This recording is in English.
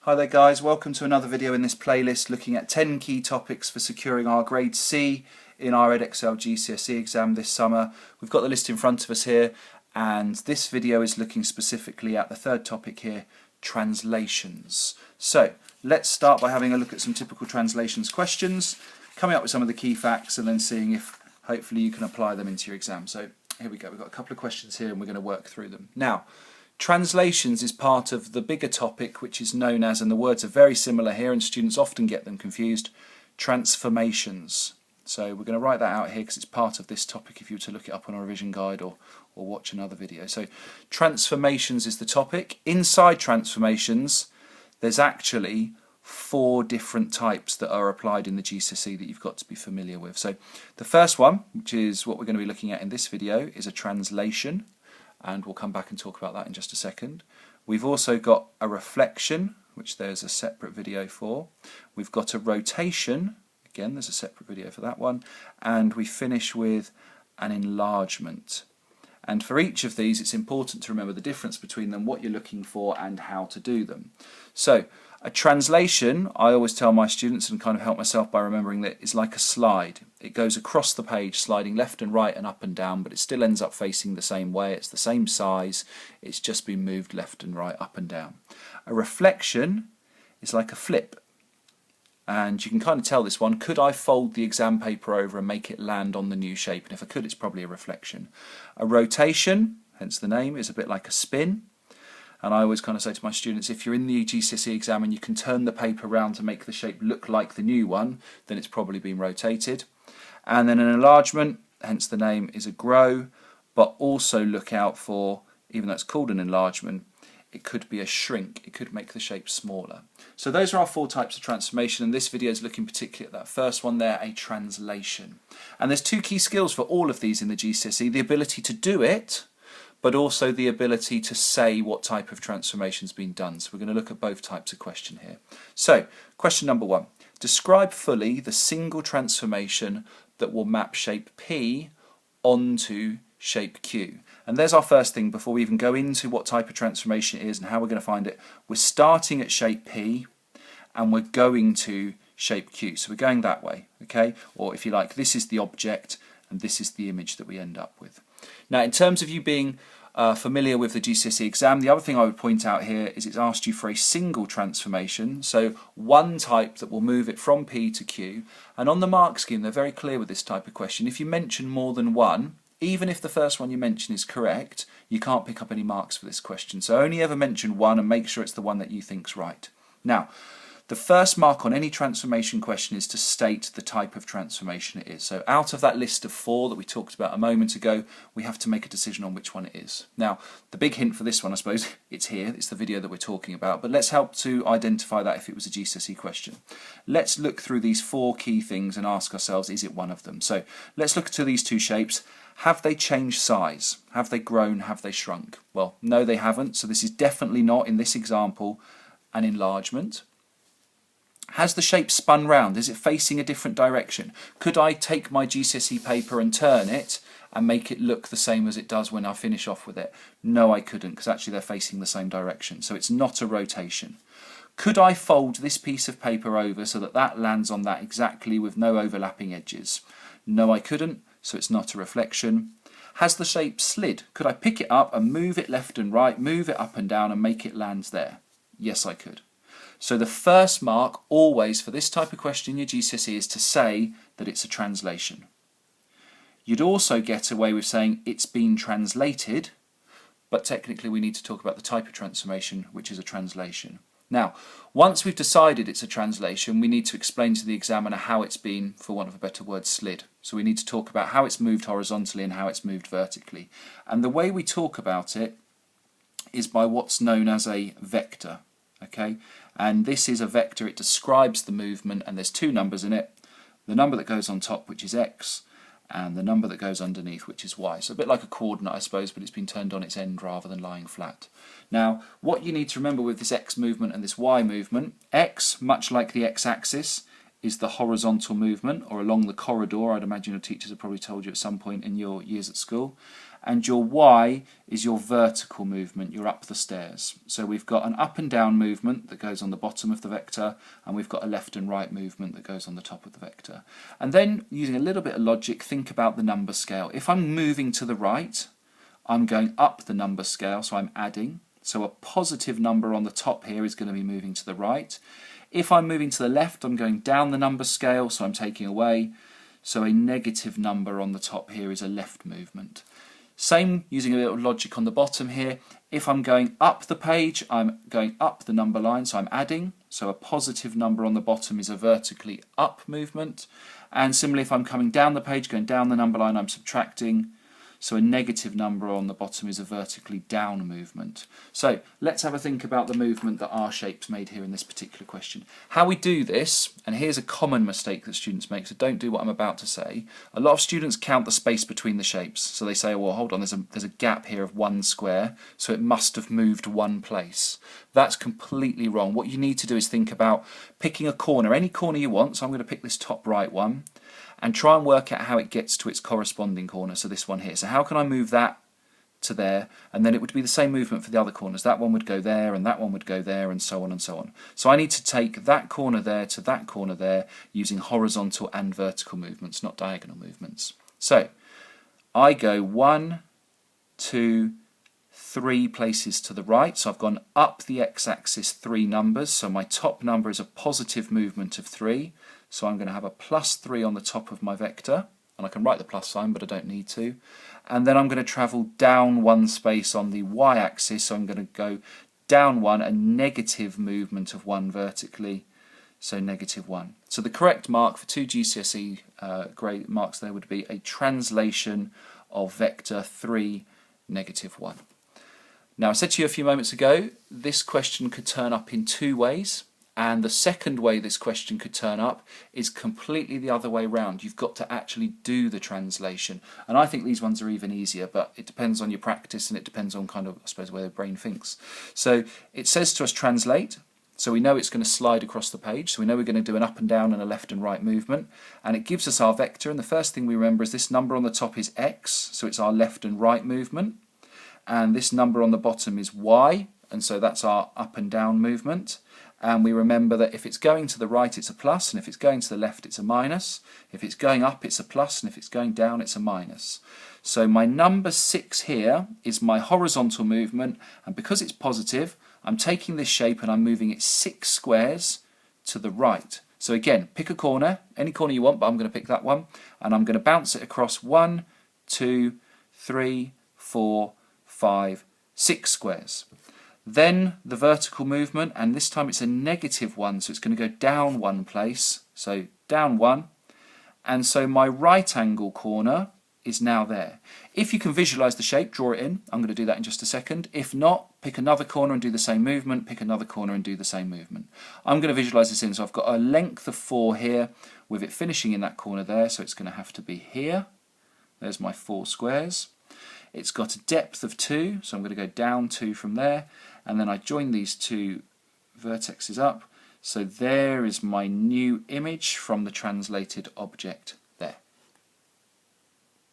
Hi there guys, welcome to another video in this playlist looking at 10 key topics for securing our grade C in our Edexcel GCSE exam this summer. We've got the list in front of us here, and this video is looking specifically at the third topic here, translations. So let's start by having a look at some typical translations questions, coming up with some of the key facts and then seeing if hopefully you can apply them into your exam. So here we go, we've got a couple of questions here and we're going to work through them. Now, translations is part of the bigger topic which is known as, and the words are very similar here and students often get them confused, transformations. So we're going to write that out here because it's part of this topic if you were to look it up on a revision guide or watch another video. So transformations is the topic. Inside transformations there's actually 4 different types that are applied in the GCSE that you've got to be familiar with. So the first one, which is what we're going to be looking at in this video, is a translation. And we'll come back and talk about that in just a second. We've also got a reflection, which there's a separate video for. We've got a rotation, again there's a separate video for that one. And we finish with an enlargement. And for each of these it's important to remember the difference between them, what you're looking for and how to do them. So a translation, I always tell my students and kind of help myself by remembering that it's like a slide. It goes across the page, sliding left and right and up and down, but it still ends up facing the same way. It's the same size, it's just been moved left and right, up and down. A reflection is like a flip. And you can kind of tell this one, could I fold the exam paper over and make it land on the new shape? And if I could, it's probably a reflection. A rotation, hence the name, is a bit like a spin. And I always kind of say to my students, if you're in the GCSE exam and you can turn the paper around to make the shape look like the new one, then it's probably been rotated. And then an enlargement, hence the name, is a grow, but also look out for, even though it's called an enlargement, it could be a shrink, it could make the shape smaller. So those are our 4 types of transformation, and this video is looking particularly at that first one there, a translation. And there's 2 key skills for all of these in the GCSE, the ability to do it, but also the ability to say what type of transformation has been done. So we're going to look at both types of question here. So, question number 1. Describe fully the single transformation that will map shape P onto shape Q. And there's our first thing before we even go into what type of transformation it is and how we're going to find it. We're starting at shape P and we're going to shape Q. So we're going that way, okay? Or if you like, this is the object and this is the image that we end up with. Now, in terms of you being familiar with the GCSE exam, the other thing I would point out here is it's asked you for a single transformation, so one type that will move it from P to Q. And on the mark scheme, they're very clear with this type of question. If you mention more than one, even if the first one you mention is correct, you can't pick up any marks for this question. So only ever mention one and make sure it's the one that you think's right. Now, the first mark on any transformation question is to state the type of transformation it is. So out of that list of 4 that we talked about a moment ago, we have to make a decision on which one it is. Now, the big hint for this one, I suppose, it's here, it's the video that we're talking about, but let's help to identify that if it was a GCSE question. Let's look through these 4 key things and ask ourselves, is it one of them? So let's look to these 2 shapes. Have they changed size? Have they grown? Have they shrunk? Well, no, they haven't. So this is definitely not, in this example, an enlargement. Has the shape spun round? Is it facing a different direction? Could I take my GCSE paper and turn it and make it look the same as it does when I finish off with it? No, I couldn't, because actually they're facing the same direction. So it's not a rotation. Could I fold this piece of paper over so that that lands on that exactly with no overlapping edges? No, I couldn't, so it's not a reflection. Has the shape slid? Could I pick it up and move it left and right, move it up and down and make it land there? Yes, I could. So the first mark always for this type of question in your GCSE is to say that it's a translation. You'd also get away with saying it's been translated, but technically we need to talk about the type of transformation, which is a translation. Now, once we've decided it's a translation, we need to explain to the examiner how it's been, for want of a better word, slid. So we need to talk about how it's moved horizontally and how it's moved vertically. And the way we talk about it is by what's known as a vector. Okay, and this is a vector, it describes the movement and there's 2 numbers in it, the number that goes on top, which is x, and the number that goes underneath, which is y. So a bit like a coordinate, I suppose, but it's been turned on its end rather than lying flat. Now, what you need to remember with this x movement and this y movement, x, much like the x-axis, is the horizontal movement, or along the corridor. I'd imagine your teachers have probably told you at some point in your years at school. And your Y is your vertical movement, you're up the stairs. So we've got an up and down movement that goes on the bottom of the vector, and we've got a left and right movement that goes on the top of the vector. And then, using a little bit of logic, think about the number scale. If I'm moving to the right, I'm going up the number scale, so I'm adding. So a positive number on the top here is going to be moving to the right. If I'm moving to the left, I'm going down the number scale, so I'm taking away. So a negative number on the top here is a left movement. Same, using a little logic on the bottom here. If I'm going up the page, I'm going up the number line, so I'm adding. So a positive number on the bottom is a vertically up movement. And similarly, if I'm coming down the page, going down the number line, I'm subtracting. So a negative number on the bottom is a vertically down movement. So let's have a think about the movement that R-Shape's made here in this particular question. How we do this, and here's a common mistake that students make, so don't do what I'm about to say. A lot of students count the space between the shapes. So they say, well, hold on, there's a gap here of 1 square, so it must have moved 1 place. That's completely wrong. What you need to do is think about picking a corner, any corner you want. So I'm going to pick this top right one, and try and work out how it gets to its corresponding corner, so this one here. So how can I move that to there? And then it would be the same movement for the other corners. That one would go there, and that one would go there, and so on and so on. So I need to take that corner there to that corner there using horizontal and vertical movements, not diagonal movements. So I go 1, 2, 3 places to the right. So I've gone up the x-axis 3 numbers. So my top number is a positive movement of 3. So I'm going to have a +3 on the top of my vector, and I can write the plus sign, but I don't need to. And then I'm going to travel down 1 space on the y-axis, so I'm going to go down 1, a negative movement of 1 vertically, so -1. So the correct mark for 2 GCSE grade marks there would be a translation of vector 3, -1. Now, I said to you a few moments ago, this question could turn up in 2 ways. And the second way this question could turn up is completely the other way round. You've got to actually do the translation. And I think these ones are even easier, but it depends on your practice and it depends on kind of, I suppose, where the brain thinks. So it says to us translate. So we know it's going to slide across the page. So we know we're going to do an up and down and a left and right movement. And it gives us our vector. And the first thing we remember is this number on the top is x. So it's our left and right movement. And this number on the bottom is y. And so that's our up and down movement. And we remember that if it's going to the right, it's a plus, and if it's going to the left, it's a minus. If it's going up, it's a plus, and if it's going down, it's a minus. So my number 6 here is my horizontal movement, and because it's positive, I'm taking this shape and I'm moving it 6 squares to the right. So again, pick a corner, any corner you want, but I'm going to pick that one, and I'm going to bounce it across 1, 2, 3, 4, 5, 6 squares. Then the vertical movement, and this time it's a -1, so it's going to go down 1 place, so down 1, and so my right angle corner is now there. If you can visualise the shape, draw it in. I'm going to do that in just a second. If not, pick another corner and do the same movement, pick another corner and do the same movement. I'm going to visualise this in, so I've got a length of 4 here, with it finishing in that corner there, so it's going to have to be here. There's my 4 squares. It's got a depth of 2, so I'm going to go down 2 from there, and then I join these 2 vertexes up. So there is my new image from the translated object.